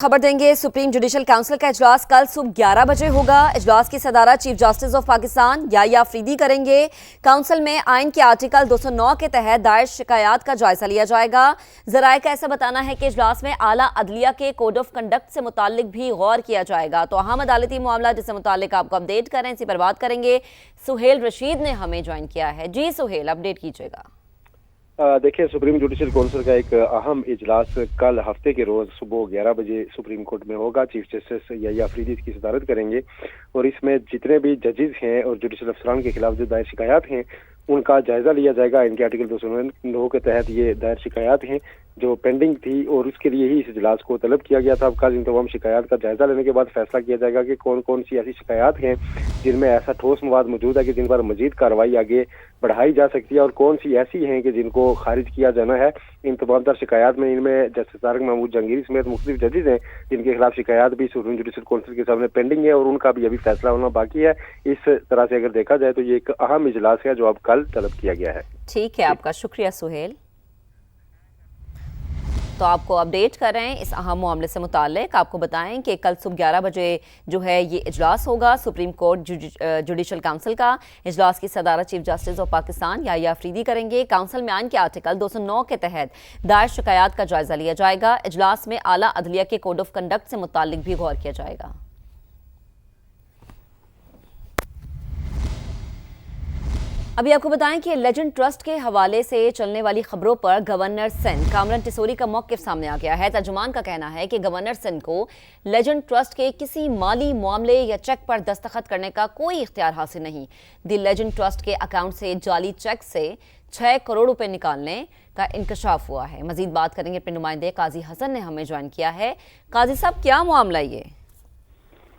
खबर देंगे। Supreme judicial council का इजलास कल सुबह 11 बजे होगा। इजलास की सदारत chief justice of Pakistan Yahya Afridi करेंगे। काउंसिल में आइन के आर्टिकल 209 के तहत दायर शिकायत का जायजा लिया जाएगा। जराए का ऐसा बताना है कि इजलास में आला अदलिया के कोड ऑफ कंडक्ट से मुतालिक भी गौर किया जाएगा। तो अहम अदालती मामला जिससे मुतालिक आपको अपडेट करें, इसी पर बात करेंगे। सुहेल रशीद ने हमें ज्वाइन किया है। जी सुहेल, अपडेट कीजिएगा। देखिए, सुप्रीम जुडिशल काउंसिल का एक अहम इजलास कल हफ्ते के रोज सुबह 11 बजे सुप्रीम कोर्ट में होगा। चीफ जस्टिस याह्या अफरीदी इसकी सदारत करेंगे और इसमें जितने भी जजेस हैं और जुडिशल अफसरान के खिलाफ जो दायर शिकायत हैं उनका जायजा लिया जाएगा। इनके आर्टिकल 209 के तहत ये दायर शिकायत हैं जो पेंडिंग थी और उसके लिए ही इस इजलास को तलब किया गया था। कल इन तमाम शिकायत का जायजा लेने के बाद फैसला किया जाएगा कि कौन कौन सी ऐसी शिकायत हैं जिनमें ऐसा ठोस मवाद मौजूद है कि जिन पर मजीद कार्रवाई आगे बढ़ाई जा सकती है और कौन सी ऐसी हैं कि जिनको खारिज किया जाना है। इन तमाम तर शिकायत में इनमें जस्टिस तारिक महमूद जहांगीरी समेत मुख्तलिफ जजेस हैं जिनके खिलाफ शिकायत भी सुप्रीम जुडिशल काउंसिल के सामने पेंडिंग है और उनका भी अभी फैसला होना बाकी है। इस तरह से अगर देखा जाए तो ये एक अहम इजलास है जो अब कल तलब किया गया है। ठीक है, आपका शुक्रिया सुहेल। तो आपको अपडेट कर रहे हैं इस अहम मामले से मुतालिक। आपको बताएं कि कल सुबह 11 बजे जो है ये इजलास होगा सुप्रीम कोर्ट जुडिशल काउंसिल का। इजलास की सदारत chief justice of Pakistan Yahya Afridi करेंगे। काउंसिल में आइन के आर्टिकल 209 के तहत दायर शिकायत का जायजा लिया जाएगा। इजलास में आला अदलिया के कोड ऑफ कंडक्ट से मुतालिक भी गौर किया जाएगा। अभी आपको बताएं कि लेजेंड ट्रस्ट के हवाले से चलने वाली खबरों पर गवर्नर सिंध कामरान टिसोरी का मौक़िफ़ सामने आ गया है। तर्जुमान का कहना है कि गवर्नर सिंध को लेजेंड ट्रस्ट के किसी माली मामले या चेक पर दस्तखत करने का कोई इख्तियार हासिल नहीं। दी लेजेंड ट्रस्ट के अकाउंट से जाली चेक से 6 करोड़ रुपए निकालने का इंकशाफ हुआ है। मजीद बात करेंगे, अपने नुमाइंदे काजी हसन ने हमें ज्वाइन किया है। काजी साहब, क्या मामला ये?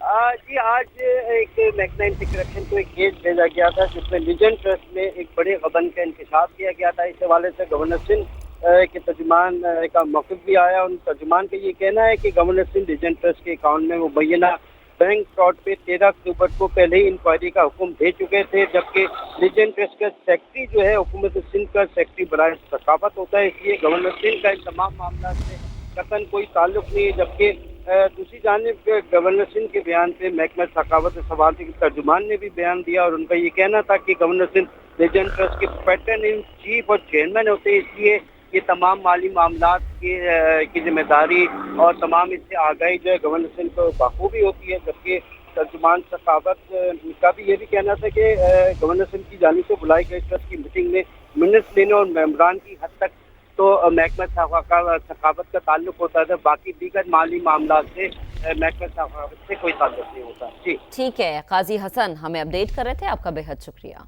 जी, आज एक मैग्नाइट करप्शन को एक केस भेजा गया था जिसमें लेजेंड ट्रस्ट में एक बड़े गबन का इंकशाफ किया गया था। इस हवाले से गवर्नर सिंध के तर्जुमान का मौक़िफ़ भी आया। उन तर्जुमान का ये कहना है कि गवर्नर सिंध लेजेंड ट्रस्ट के अकाउंट में मुबैना बैंक फ्रॉड पे 13 अक्टूबर को पहले ही इंक्वायरी का हुक्म दे चुके थे, जबकि लेजेंड ट्रस्ट का सेक्रेटरी जो है हुकूमत सिंध का सेक्रेटरी बराए सकाफत होता है, इसलिए गवर्नर सिंध का इन तमाम मामला से कतन कोई ताल्लुक नहीं है। जबकि दूसरी जानिब गवर्नर सिंध के बयान पे महकमा सखावत सवाल के तर्जुमान ने भी बयान दिया और उनका ये कहना था कि गवर्नर सिंध लेजेंड ट्रस्ट के पैटर्न इन चीफ और चेयरमैन होते हैं, इसलिए ये तमाम माली मामला की जिम्मेदारी और तमाम इससे आगाही जो है गवर्नर सिंध को बखूबी होती है। जबकि तर्जुमान सखावत का भी ये भी कहना था कि गवर्नर सिंध की जानिब से बुलाई गई ट्रस्ट की मीटिंग में मिनट्स लेने और मेम्बरान की हद तक तो महकमा सखावत का ताल्लुक होता है, बाकी दीगर माली मामला से महकमा सखावत से कोई ताल्लुक नहीं होता। जी ठीक है, काजी हसन हमें अपडेट कर रहे थे, आपका बेहद शुक्रिया।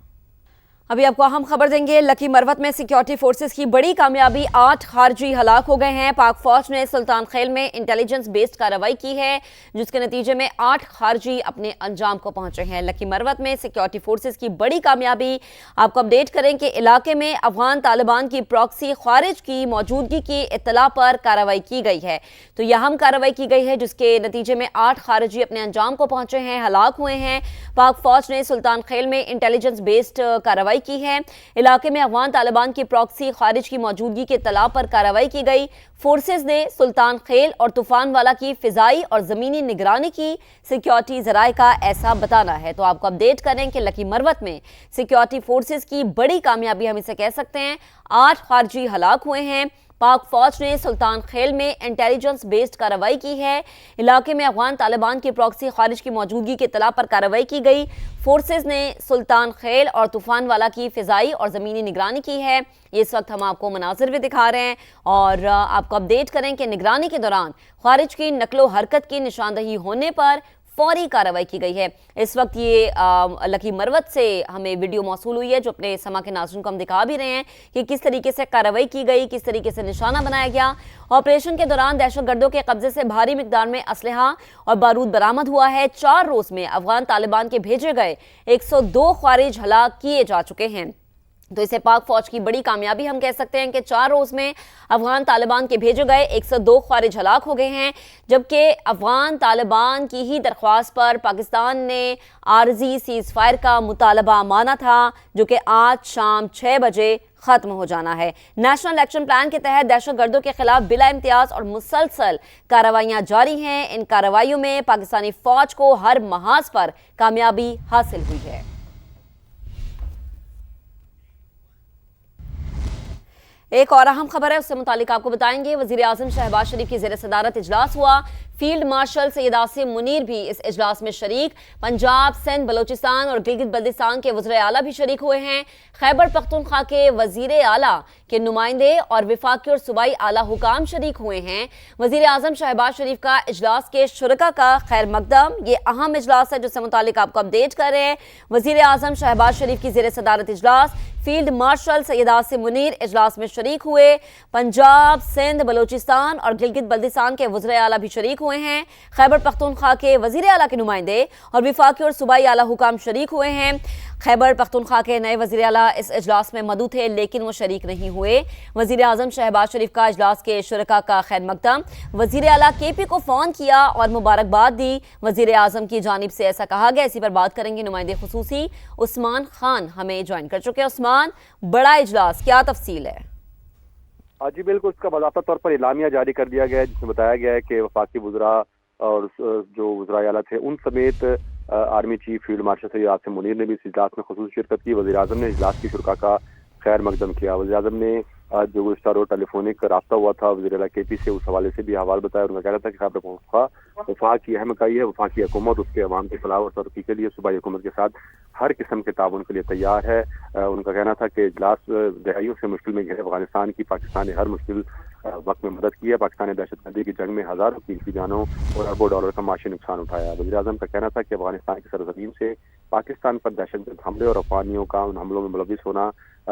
अभी आपको अहम खबर देंगे। लकी मरवत में सिक्योरिटी फोर्सेस की बड़ी कामयाबी, 8 खारजी हलाक हो गए हैं। पाक फौज ने सुल्तान खेल में इंटेलिजेंस बेस्ड कार्रवाई की है जिसके नतीजे में 8 खारजी अपने अंजाम को पहुंचे हैं। लकी मरवत में सिक्योरिटी फोर्सेस की बड़ी कामयाबी। आपको अपडेट करें कि इलाके में अफगान तालिबान की प्रॉक्सी खारिज की मौजूदगी की इत्तला पर कार्रवाई की गई है। तो यह अहम कार्रवाई की गई है जिसके नतीजे में 8 खारजी अपने अंजाम को पहुंचे हैं, हलाक हुए हैं। पाक फौज ने सुल्तान खेल में इंटेलिजेंस बेस्ड कार्रवाई की है। इलाके में अफगान तालिबान की प्रॉक्सी खारिज की मौजूदगी के तला पर कार्रवाई की गई। फोर्सेस ने सुल्तान खेल और तूफान वाला की फिजाई और जमीनी निगरानी की। सिक्योरिटी जराए का ऐसा बताना है। तो आपको अपडेट करें कि लकी मरवत में सिक्योरिटी फोर्सेस की बड़ी कामयाबी हम इसे कह सकते हैं। 8 खारजी हलाक हुए हैं। पाक फौज ने सुल्तान खेल में इंटेलिजेंस बेस्ड कार्रवाई की है। इलाके में अफगान तालिबान की प्रॉक्सी खारिज की मौजूदगी के तला पर कार्रवाई की गई। फोर्सेस ने सुल्तान खेल और तूफान वाला की फिजाई और ज़मीनी निगरानी की है। इस वक्त हम आपको मनाजिर भी दिखा रहे हैं और आपको अपडेट करें कि निगरानी के दौरान खारिज की नकलो हरकत की निशानदही होने पर फौरी कार्रवाई की गई है। इस वक्त ये लकी मरवत से हमें वीडियो मौसूल हुई है जो अपने समा के नाज़रीन को हम दिखा भी रहे हैं कि किस तरीके से कार्रवाई की गई, किस तरीके से निशाना बनाया गया। ऑपरेशन के दौरान दहशतगर्दों के कब्जे से भारी मिकदार में असलहा और बारूद बरामद हुआ है। 4 रोज़ में अफगान तालिबान के भेजे गए 102 खारिज हलाक किए जा चुके हैं। तो इसे पाक फौज की बड़ी कामयाबी हम कह सकते हैं कि 4 रोज़ में अफगान तालिबान के भेजे गए 102 खारिज हलाक हो गए हैं। जबकि अफगान तालिबान की ही दरख्वास्त पर पाकिस्तान ने आरजी सीज़ फायर का मुतालबा माना था जो कि आज शाम 6 बजे ختم ہو جانا ہے۔ نیشنل ایکشن پلان کے تحت دہشت گردوں کے خلاف بلا امتیاز اور مسلسل کارروائیاں جاری ہیں۔ ان کارروائیوں میں پاکستانی فوج کو ہر محاذ پر کامیابی حاصل ہوئی ہے۔ ایک اور اہم خبر ہے، اس سے متعلق آپ کو بتائیں گے۔ وزیر اعظم شہباز شریف کی زیر صدارت اجلاس ہوا۔ فیلڈ مارشل سید عاصم منیر بھی اس اجلاس میں شریک۔ پنجاب، سندھ، بلوچستان اور گلگت بلتستان کے وزراء اعلیٰ بھی شریک ہوئے ہیں۔ خیبر پختونخوا کے وزیر اعلیٰ کے نمائندے اور وفاقی اور صوبائی اعلیٰ حکام شریک ہوئے ہیں۔ وزیر اعظم شہباز شریف کا اجلاس کے شرکاء کا خیر مقدم، یہ اہم اجلاس ہے جس سے متعلق آپ کو اپڈیٹ کر رہے ہیں۔ وزیر اعظم شہباز شریف کی زیر صدارت اجلاس، فیلڈ مارشل سید عاصم منیر اجلاس میں شریک ہوئے۔ پنجاب، سندھ، بلوچستان اور گلگت بلتستان کے وزراء اعلیٰ بھی شریک ہوئے ہیں۔ خیبر پختونخوا کے وزیر اعلیٰ کے نمائندے اور وفاقی اور صوبائی اعلیٰ حکام شریک ہوئے ہیں۔ خیبر پختونخوا کے نئے وزیر اعلیٰ اس اجلاس میں مدعو تھے لیکن وہ شریک نہیں ہوئے۔ وزیر اعظم شہباز شریف کا اجلاس کے شرکاء کا خیر مقدم، وزیر اعلیٰ کے پی کو فون کیا اور مبارکباد دی۔ وزیر اعظم کی جانب سے ایسا کہا گیا۔ اسی پر بات کریں گے، نمائندے خصوصی عثمان خان ہمیں جوائن کر چکے۔ عثمان، بڑا اجلاس، کیا تفصیل ہے؟ جی بالکل، اس کا باضابطہ طور پر اعلامیہ جاری کر دیا گیا ہے جس میں بتایا گیا ہے کہ وفاقی وزراء اور جو وزراء اعلیٰ تھے ان سمیت army chief field marshal Syed Asim Munir نے بھی اس اجلاس میں خصوصی شرکت کی۔ وزیر اعظم نے اجلاس کی شرکاء کا خیر مقدم کیا۔ وزیر اعظم نے جو گزشتہ روز ٹیلی فونک رابطہ ہوا تھا وزیر اعلیٰ کے پی سے، اس حوالے سے بھی احوال بتایا۔ ان کا کہنا تھا کہ خیبر پختونخوا وفاق کی اہم اکائی ہے۔ وفاقی حکومت اس کے عوام کی فلاح و ترقی کے لیے صوبائی حکومت کے ساتھ ہر قسم کے تعاون کے لیے تیار ہے۔ ان کا کہنا تھا کہ اجلاس دہائیوں سے مشکل میں گھرے افغانستان کی پاکستان نے ہر مشکل وقت میں مدد کی ہے۔ پاکستان نے دہشت گردی کی جنگ میں ہزاروں قیمتی جانوں اور اربوں ڈالر کا معاشی نقصان اٹھایا۔ وزیر اعظم کا کہنا تھا کہ افغانستان کی سرزمین سے پاکستان پر دہشت گرد حملے اور افغانیوں کا ان حملوں میں ملوث ہونا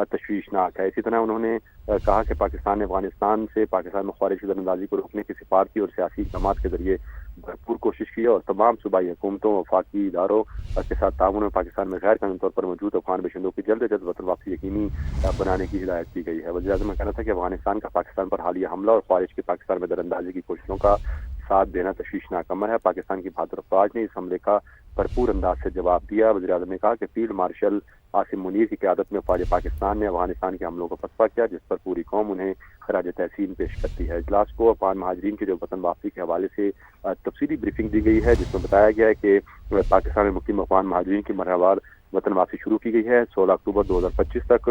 تشویشناک ہے۔ اسی طرح انہوں نے کہا کہ پاکستان نے افغانستان سے پاکستان میں خوارج کی در اندازی کو روکنے کی سفارتی اور سیاسی اقدامات کے ذریعے بھرپور کوشش کی ہے اور تمام صوبائی حکومتوں وفاقی اداروں کے ساتھ تعاون میں پاکستان میں غیر قانونی طور پر موجود افغان باشندوں کی جلد از جلد وطن واپسی یقینی بنانے کی ہدایت کی گئی ہے۔ وزیر اعظم کا کہنا تھا کہ افغانستان کا پاکستان پر حالیہ حملہ اور خوارج کی پاکستان میں در اندازی کی کوششوں کا ساتھ دینا تشویشناک امر ہے۔ پاکستان کی بہادر افواج نے اس حملے کا بھرپور انداز سے جواب دیا۔ وزیر اعظم نے کہا کہ فیلڈ مارشل عاصم منیر کی قیادت میں فوج پاکستان نے افغانستان کے حملوں کو پسپا کیا جس پر پوری قوم انہیں خراج تحسین پیش کرتی ہے۔ اجلاس کو افغان مہاجرین کے جو وطن واپسی کے حوالے سے تفصیلی بریفنگ دی گئی ہے جس میں بتایا گیا ہے کہ پاکستان میں مقیم افغان مہاجرین کی مرحلہ وار وطن واپسی شروع کی گئی ہے۔ 16 اکتوبر 2025 تک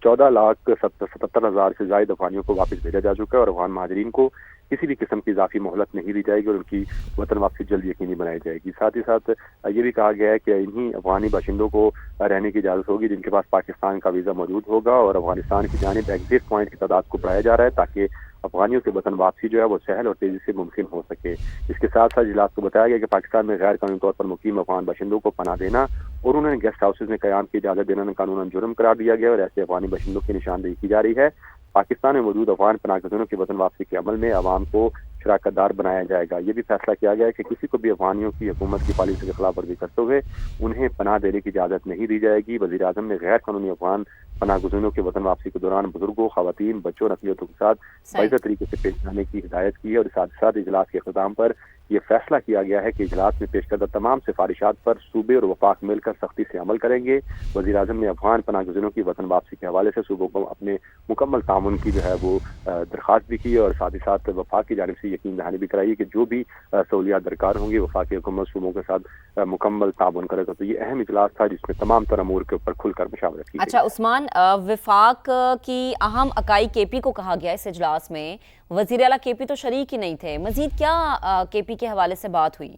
14,77,000 سے زائد افغانیوں کو واپس بھیجا جا چکا ہے اور افغان مہاجرین کو کسی بھی قسم کی اضافی مہلت نہیں دی جائے گی اور ان کی وطن واپسی جلد یقینی بنائی جائے گی۔ ساتھ ہی ساتھ یہ بھی کہا گیا ہے کہ انہی افغانی باشندوں کو رہنے کی اجازت ہوگی جن کے پاس پاکستان کا ویزا موجود ہوگا اور افغانستان کی جانب ایگزٹ پوائنٹ کی تعداد کو بڑھایا جا رہا ہے تاکہ افغانیوں کے وطن واپسی جو ہے وہ سہل اور تیزی سے ممکن ہو سکے۔ اس کے ساتھ ساتھ اجلاس کو بتایا گیا کہ پاکستان میں غیر قانونی طور پر مقیم افغان باشندوں کو پناہ دینا اور انہیں گیسٹ ہاؤسز میں قیام کی اجازت دینا قانوناً جرم قرار دیا گیا اور ایسے افغانی باشندوں کی نشاندہی کی جا رہی ہے۔ پاکستان میں موجود افغان پناہ گزینوں کی وطن واپسی کے عمل میں عوام کو شراکت دار بنایا جائے گا۔ یہ بھی فیصلہ کیا گیا ہے کہ کسی کو بھی افغانیوں کی حکومت کی پالیسی کی خلاف ورزی کرتے ہوئے انہیں پناہ دینے کی اجازت نہیں دی جائے گی۔ وزیر اعظم نے غیر قانونی افغان پناہ گزینوں کے وطن واپسی کے دوران بزرگوں، خواتین، بچوں اور اقلیتوں کے ساتھ باعزت طریقے سے پیش آنے کی ہدایت کی ہے اور ساتھ ساتھ اجلاس کے اختتام پر یہ فیصلہ کیا گیا ہے کہ اجلاس میں پیش کردہ تمام سفارشات پر صوبے اور وفاق مل کر سختی سے عمل کریں گے۔ وزیر اعظم نے افغان پناہ گزینوں کی وطن واپسی کے حوالے سے صوبوں کو اپنے مکمل تعاون کی جو ہے وہ درخواست بھی کی اور ساتھ ہی ساتھ وفاق کی جانب سے یقین دہانی بھی کرائی کہ جو بھی سہولیات درکار ہوں گی وفاقی حکومت صوبوں کے ساتھ مکمل تعاون کرے گا۔ تو یہ اہم اجلاس تھا جس میں تمام تر امور کے اوپر کھل کر مشاورت کی۔ اچھا عثمان، وفاق کی اہم اکائی کے پی کو کہا گیا اس اجلاس میں، وزیر اعلیٰ کے پی تو شریک ہی نہیں تھے، مزید کیا کے پی کے حوالے سے بات ہوئی؟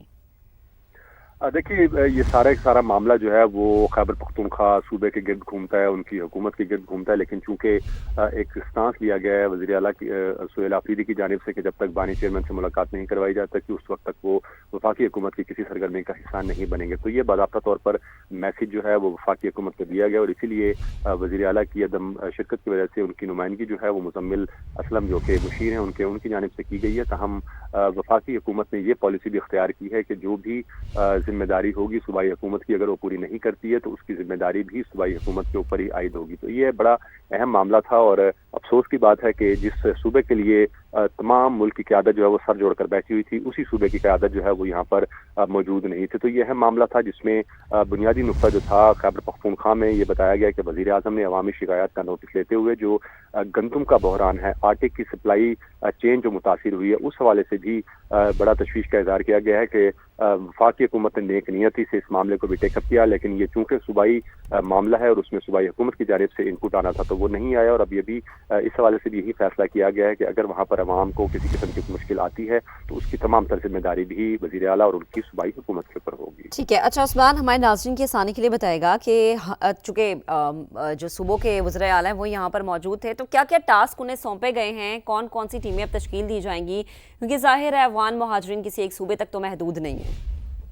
دیکھیے یہ سارا معاملہ جو ہے وہ خیبر پختونخوا صوبے کے گرد گھومتا ہے، ان کی حکومت کے گرد گھومتا ہے، لیکن چونکہ ایک اسٹانس لیا گیا ہے وزیر اعلیٰ سہیل آفریدی کی جانب سے کہ جب تک بانی چیئرمین سے ملاقات نہیں کروائی جاتی کہ اس وقت تک وہ وفاقی حکومت کی کسی سرگرمی کا حصہ نہیں بنیں گے، تو یہ باضابطہ طور پر میسج جو ہے وہ وفاقی حکومت کو دیا گیا اور اسی لیے وزیر اعلیٰ کی عدم شرکت کی وجہ سے ان کی نمائندگی جو ہے وہ مزمل اسلم جو کہ مشیر ہیں ان کی جانب سے کی گئی ہے۔ تاہم وفاقی حکومت نے یہ پالیسی بھی اختیار کی ہے کہ جو بھی ذمہ داری ہوگی صوبائی حکومت کی اگر وہ پوری نہیں کرتی ہے تو اس کی ذمہ داری بھی صوبائی حکومت کے اوپر ہی عائد ہوگی۔ تو یہ بڑا اہم معاملہ تھا اور अफसोस की बात है कि जिस सूबे के लिए तमाम मुल्क की क़यादत जो है वो सर जोड़ कर बैठी हुई थी, उसी सूबे की क़यादत जो है वो यहाँ पर मौजूद नहीं थी। तो ये अहम मामला था जिसमें बुनियादी नुक्ता जो था खैबर पख्तूनख्वा में ये बताया गया कि वज़ीर आज़म ने अवामी शिकायत का नोटिस लेते हुए जो गंदम का बहरान है, आटे की सप्लाई चेन जो मुतासिर हुई है, उस हवाले से भी बड़ा तशवीश का इज़हार किया गया है कि वफाकी हुकूमत ने नेक नियति से इस मामले को भी टेकअप किया, लेकिन ये चूँकि सूबाई मामला है और उसमें सूबाई हुकूमत की जानिब से इनपुट आना था तो वो नहीं आया। और अब ये भी इस हवाले से भी यही फैसला किया गया है कि अगर वहाँ पर अवाम को किसी किस्म की मुश्किल आती है तो उसकी तमाम तर जिम्मेदारी भी वज़ीर आला और उनकी सूबाई हुकूमत के ऊपर होगी। ठीक है। अच्छा उस्मान, हमारे नाज़रीन के आसानी के लिए बताएगा कि चूँकि जो सूबों के वज़ीर आला हैं वो यहाँ पर मौजूद थे, तो क्या क्या टास्क उन्हें सौंपे गए हैं, कौन कौन सी टीमें अब तश्कील दी जाएंगी, क्योंकि ज़ाहिर है अफ़गान मुहाजिरीन किसी एक सूबे तक तो महदूद नहीं है।